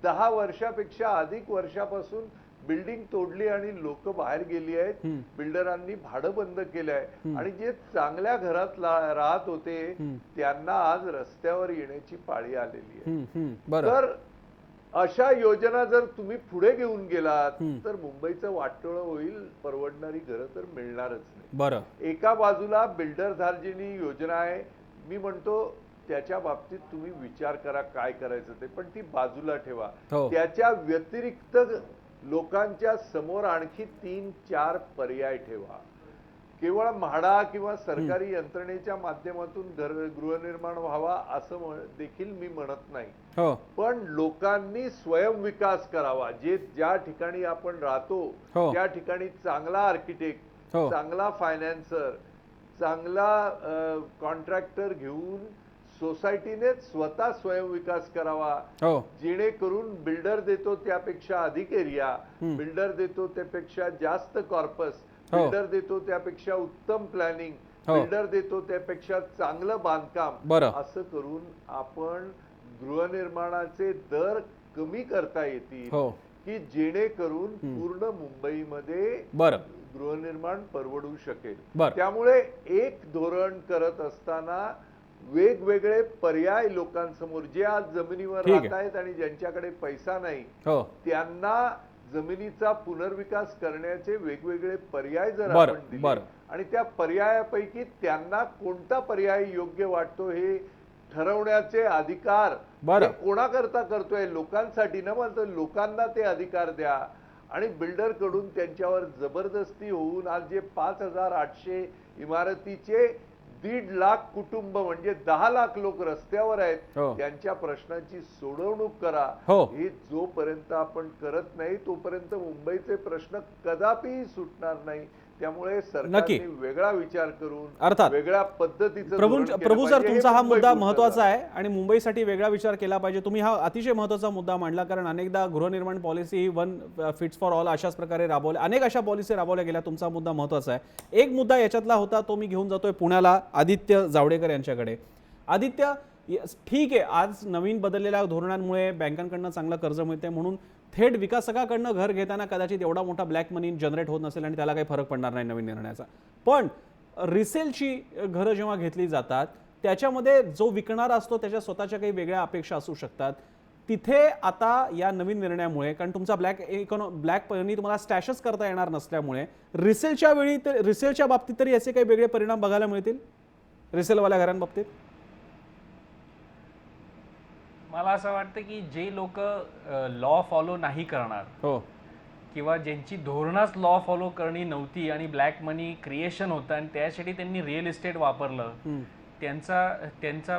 10 वर्षापेक्षा अधिक वर्षापासून बिल्डिंग तोडली आणि लोक बाहेर गेली आहेत. बिल्डरांनी भाडं बंद केलं आहे आणि जे चांगल्या घरात राहत होते त्यांना आज रस्त्यावर येण्याची पाळी आलेली आहे. तर अशा योजना जर तुम्ही पुढे घेऊन गेलात तर मुंबईचं वाटोळं होईल, परवडणारी घरं तर मिळणारच नाही. बरं. एका बाजूला बिल्डर धार्जिनी योजना आहे, मी म्हणतो त्याच्या बाबतीत तुम्ही विचार करा काय करायचं ते, पण ती बाजूला ठेवा. त्याच्या व्यतिरिक्त लोकांच्या समोर आणखी 3-4 पर्याय ठेवा. केवळ म्हाडा किंवा सरकारी यंत्रणेच्या माध्यमातून गृहनिर्माण व्हावा असं देखील मी म्हणत नाही, पण लोकांनी स्वयंविकास करावा. ज्या ठिकाणी आपण राहतो त्या ठिकाणी चांगला आर्किटेक्ट, चांगला फायनान्सर, चांगला कॉन्ट्रॅक्टर घेऊन सोसायटीने स्वतः स्वयंविकास करावा. जेणेकरून बिल्डर देतो त्यापेक्षा अधिक एरिया, बिल्डर देतो त्यापेक्षा जास्त कॉर्पस, बिल्डर देतो त्यापेक्षा उत्तम प्लॅनिंग, बिल्डर देतो त्यापेक्षा चांगलं बांधकाम बरं. असं करून आपण गृहनिर्माणाचे दर कमी करता येतील हो. की जेणेकरून पूर्ण मुंबईमध्ये बरं. गृहनिर्माण परवडू शकेल. बरं. त्यामुळे एक धोरण करत असताना वेगवेगळे पर्याय लोकांसमोर, जे आज जमिनीवर ठीक आहे. राहत आहेत आणि ज्यांच्याकडे पैसा नाही हो. त्यांना जमिनीचा पुनर्विकास करण्याचे वेगवेगळे पर्याय जर बरं, आपण दिले बरं. आणि त्या पर्यायापैकी त्यांना कोणता पर्याय योग्य वाटतो हे ठरवण्याचे अधिकार बरं. हे कोणाकरता करतोय? लोकांसाठी ना. मग लोकांना ते अधिकार द्या आणि बिल्डर कडून त्यांच्यावर जबरदस्ती होऊन आज जे 5,800 इमारतीचे 1.5 लाख कुटुंब म्हणजे 10 लाख लोक रस्त्यावर आहेत, हो. त्यांच्या प्रश्नांची सोडवणूक करा. हो. हे जोपर्यंत आपण करत नाही तोपर्यंत मुंबईचे प्रश्न कदापि सुटणार नाही. त्यामुळे सरकारने वेगळा विचार करून अर्थात वेगळ्या पद्धतीचं प्रभू सर, तुमचा हा मुद्दा महत्त्वाचा आहे आणि मुंबईसाठी वेगळा विचार केला पाहिजे. तुम्ही हा अतिशय महत्त्वाचा मुद्दा मांडला, कारण अनेकदा गृहनिर्माण policy he one fits for all अशाच प्रकारे राबवल्या, अनेक अशा पॉलिसी राबवल्या गेल्या. तुमचा मुद्दा महत्त्वाचा आहे. एक मुद्दा याच्यातला होता तो मी घेऊन जातोय पुण्याला, आदित्य जावडेकर यांच्याकडे. आदित्य, ठीक आहे, आज नवीन बदललेल्या धोरणांमुळे बँकांकडनं चांगलं कर्ज मिळते म्हणून थेट विकासकाकडनं घर घेताना कदाचित एवढा मोठा ब्लॅक मनी जनरेट होत नसेल आणि त्याला काही फरक पडणार नाही नवीन निर्णयाचा. पण रिसेलची घरं जेव्हा घेतली जातात त्याच्यामध्ये जो विकणारा असतो त्याच्या स्वतःच्या काही वेगळ्या अपेक्षा असू शकतात. तिथे आता या नवीन निर्णयामुळे, कारण तुमचा ब्लॅक मनी तुम्हाला स्टॅशच करता येणार नसल्यामुळे रिसेलच्या बाबतीत तरी याचे काही वेगळे परिणाम बघायला मिळतील रिसेलवाल्या घरांबाबतीत? मला असं वाटतं की जे लोक लॉ फॉलो नाही करणार, हो, किंवा ज्यांची धोरणच लॉ फॉलो करणी नव्हती आणि ब्लॅक मनी क्रिएशन होतं आणि त्यासाठी त्यांनी रिअल इस्टेट वापरलं, त्यांचा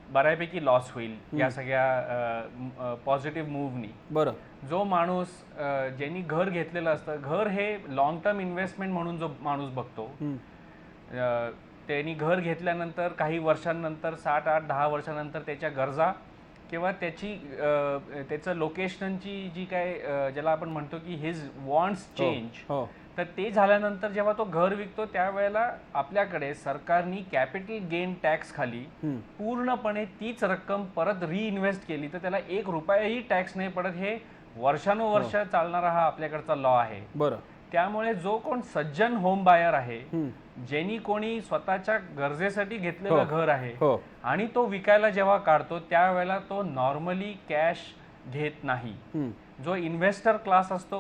बऱ्यापैकी लॉस होईल या सगळ्या पॉझिटिव्ह मूव्हनी. बरं. जो माणूस ज्यांनी घर घेतलेलं असतं, घर हे लॉंग टर्म इन्व्हेस्टमेंट म्हणून जो माणूस बघतो, त्यांनी घर घेतल्यानंतर काही वर्षांनंतर 7, 8, 10 वर्षांनंतर त्याच्या गरजा किंवा त्याचं लोकेशनची जी काय ज्याला आपण म्हणतो की हिज वॉन्ट्स चेंज, तर ते झाल्यानंतर जेव्हा तो घर विकतो त्यावेळेला आपल्याकडे सरकारने कॅपिटल गेन टॅक्स खाली पूर्णपणे तीच रक्कम परत रिइन्व्हेस्ट केली तर त्याला 1 रुपयाही टॅक्स नाही पडत. हे वर्षानुवर्ष चालणारा हा आपल्याकडचा लॉ आहे. बरं. त्यामुळे जो कोण सज्जन होम बायर आहे, ज्यांनी कोणी स्वतःच्या गरजेसाठी घेतलेलं घर आहे आणि तो विकायला जेव्हा काढतो त्यावेळेला तो नॉर्मली कॅश घेत नाही. जो इन्व्हेस्टर क्लास असतो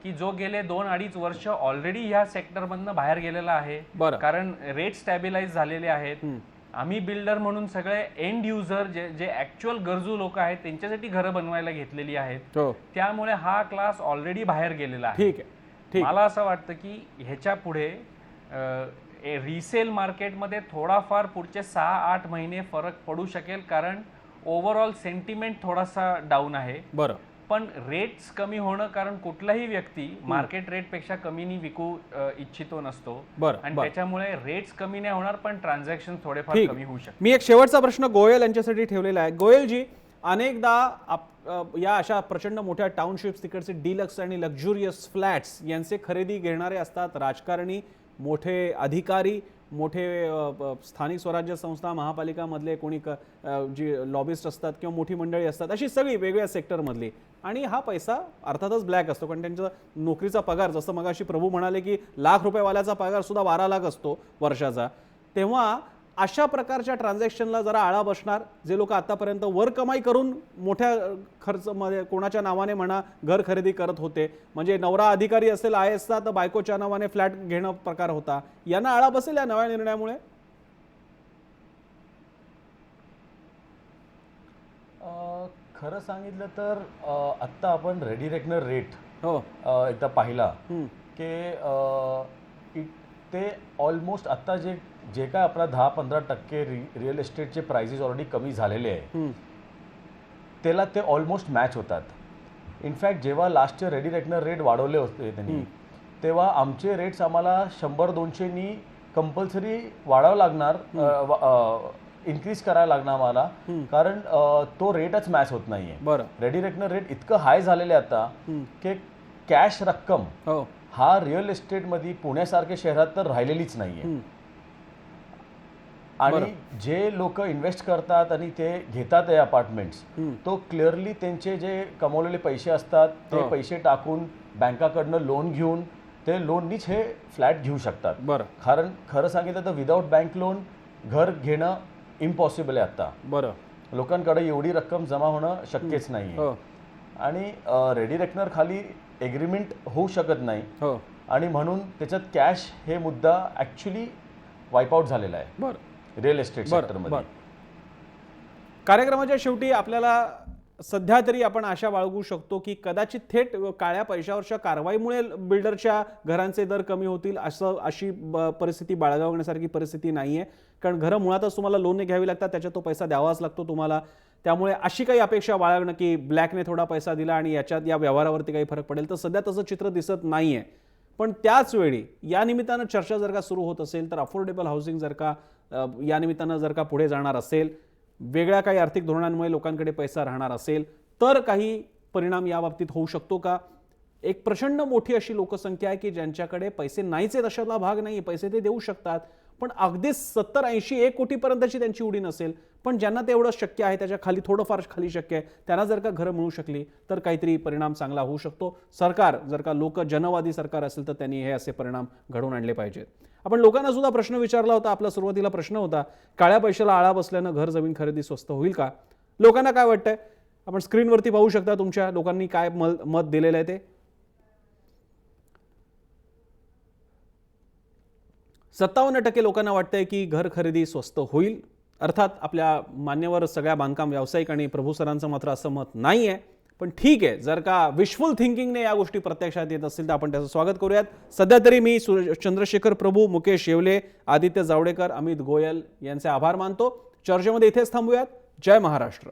की जो गेले 2-2.5 वर्ष ऑलरेडी ह्या सेक्टरमधनं बाहेर गेलेला आहे, कारण रेट स्टॅबिलाइज झालेले आहेत. आम्ही बिल्डर म्हणून सगळे एंड युजर जे ऍक्च्युअल गरजू लोक आहेत त्यांच्यासाठी घरं बनवायला घेतलेली आहेत, त्यामुळे हा क्लास ऑलरेडी बाहेर गेलेला आहे. मला असं वाटतं की ह्याच्या पुढे रिसेल मार्केटमध्ये थोडाफार पुढचे 6-8 महिने फरक पडू शकेल, कारण ओव्हरऑल सेंटिमेंट थोडासा डाऊन आहे. बरं. पण रेट्स कमी होणं, कारण कुठलाही व्यक्ती मार्केट रेट पेक्षा कमीनी विकू इच्छितो नसतो, आणि त्याच्यामुळे रेट्स कमी नाही होणार पण ट्रान्झॅक्शन थोडेफार कमी होऊ शकतात. मी एक शेवटचा प्रश्न गोयल यांच्यासाठी ठेवलेला आहे. गोयलजी, अनेकदा या अशा प्रचंड मोठ्या टाउनशिप्स, तिकडचे डिलक्स आणि लक्झुरियस फ्लॅट्स यांचे खरेदी घेणारे असतात राजकारणी, मोठे अधिकारी, मोठे स्थानिक स्वराज्य संस्था, महापालिकामधले कोणी जी लॉबिस्ट असतात किंवा मोठी मंडळी असतात, अशी सगळी वेगवेगळ्या सेक्टरमधली. आणि हा पैसा अर्थातच ब्लॅक असतो, कारण त्यांचा नोकरीचा पगार, जसं मगाशी प्रभू म्हणाले की ₹1,00,000 पगार सुद्धा 12 लाख असतो वर्षाचा. तेव्हा अशा प्रकारच्या ट्रान्झॅक्शनला जरा आळा बसणार. जे लोक आतापर्यंत वर कमाई करून मोठ्या खर्चमध्ये कोणाच्या नावाने म्हणा घर खरेदी करत होते, म्हणजे नवरा अधिकारी असेल IASचा तर बायकोच्या नावाने फ्लॅट घेणं प्रकार होता, यांना आळा बसेल या नव्या निर्णयामुळे? खरं सांगितलं तर आत्ता आपण रेडी रेकनर रेट एकदा पाहिला की ते ऑलमोस्ट आता जे काय आपला 10-15% रिअल एस्टेटचे प्राइसेस ऑलरेडी कमी झालेले आहे, त्याला ते ऑलमोस्ट मॅच होतात. इनफॅक्ट जेव्हा लास्टचे रेडी रेकनर रेट वाढवले होते त्यांनी, तेव्हा आमचे रेट्स आम्हाला 100-200नी कंपल्सरी वाढावं लागणार, इन्क्रीज करायला लागणार आम्हाला, कारण तो रेटच मॅच होत नाहीये. रेडी रेकनर रेट इतकं हाय झालेले आता की कॅश रक्कम हा रिअल एस्टेटमध्ये पुण्यासारख्या शहरात तर राहिलेलीच नाहीये. आणि जे लोक इन्व्हेस्ट करतात आणि ते घेतात हे अपार्टमेंट्स, तो क्लिअरली त्यांचे जे कमवलेले पैसे असतात ते पैसे टाकून बँकाकडनं लोन घेऊन ते लोननीच हे फ्लॅट घेऊ शकतात. बरं. कारण खरं सांगितलं तर विदाऊट बँक लोन घर घेणं इम्पॉसिबल आहे आता. बरं. लोकांकडे एवढी रक्कम जमा होणं शक्यच नाही आणि रेडी रेकनर खाली एग्रीमेंट होऊ शकत नाही आणि म्हणून त्याच्यात कॅश हे मुद्दा ॲक्च्युली वाईपआउट झालेला आहे. बरं. रिअल एस्टेट सेक्टरमध्ये. कार्यक्रमाच्या शेवटी आपल्याला सध्या तरी आपण आशा बाळगू शकतो की कदाचित थेट काळ्या पैशावरच्या कारवाईमुळे बिल्डरच्या घरांचे दर कमी होतील अशी परिस्थिती बाळगण्यासारखी परिस्थिती नाहीये. कारण घरं मुळातच तुम्हाला लोनने घ्यावी लागतात, त्याच्यात तो पैसा द्यावाच लागतो तुम्हाला. त्यामुळे अशी काही अपेक्षा बाळगणं की ब्लॅकने थोडा पैसा दिला आणि याच्यात या व्यवहारावरती काही फरक पडेल, तर सध्या तसं चित्र दिसत नाहीये. पण त्याच वेळी या निमित्तानं चर्चा जर का सुरू होत असेल तर अफोर्डेबल हाऊसिंग जर का या निमित्तानं जर का पुढे जाणार असेल, वेगळ्या काही आर्थिक धोरणांमुळे लोकांकडे पैसा राहणार असेल, तर काही परिणाम या बाबतीत होऊ शकतो का? एक प्रचंड मोठी अशी लोकसंख्या आहे की ज्यांच्याकडे पैसे नाहीच आहेत अशातला भाग नाही, पैसे ते देऊ शकतात, पण अगदीच 70-80-1 कोटीपर्यंतची त्यांची उडी नसेल, पण ज्यांना ते एवढं शक्य आहे, त्याच्या खाली थोडंफार खाली शक्य आहे, त्यांना जर का घरं मिळू शकली तर काहीतरी परिणाम चांगला होऊ शकतो. सरकार जर का जनवादी सरकार असेल तर त्यांनी हे असे परिणाम घडवून आणले पाहिजेत. आपण लोकांना सुद्धा प्रश्न विचारला होता. आपला सुरुवातीला प्रश्न होता, काळ्या पैशाला आळा बसल्यानं घर जमीन खरेदी स्वस्त होईल का? लोकांना काय वाटतंय आपण स्क्रीनवरती पाहू शकता. तुमच्या लोकांनी काय मत दिलेलं आहे ते. 57% लोकांना वाटतंय की घर खरेदी स्वस्त होईल. अर्थात आपल्या मान्यवर सगळ्या बांधकाम व्यावसायिक आणि प्रभू सरांचं मात्र असं मत नाही आहे. पण ठीक आहे, जर का विशफुल थिंकिंगने या गोष्टी प्रत्यक्षात येत असतील तर आपण त्याचं स्वागत करूयात. सध्या तरी मी चंद्रशेखर प्रभू, मुकेश येवले, आदित्य जावडेकर, अमित गोयल यांचे आभार मानतो. चर्चेमध्ये इथेच थांबूयात. जय महाराष्ट्र.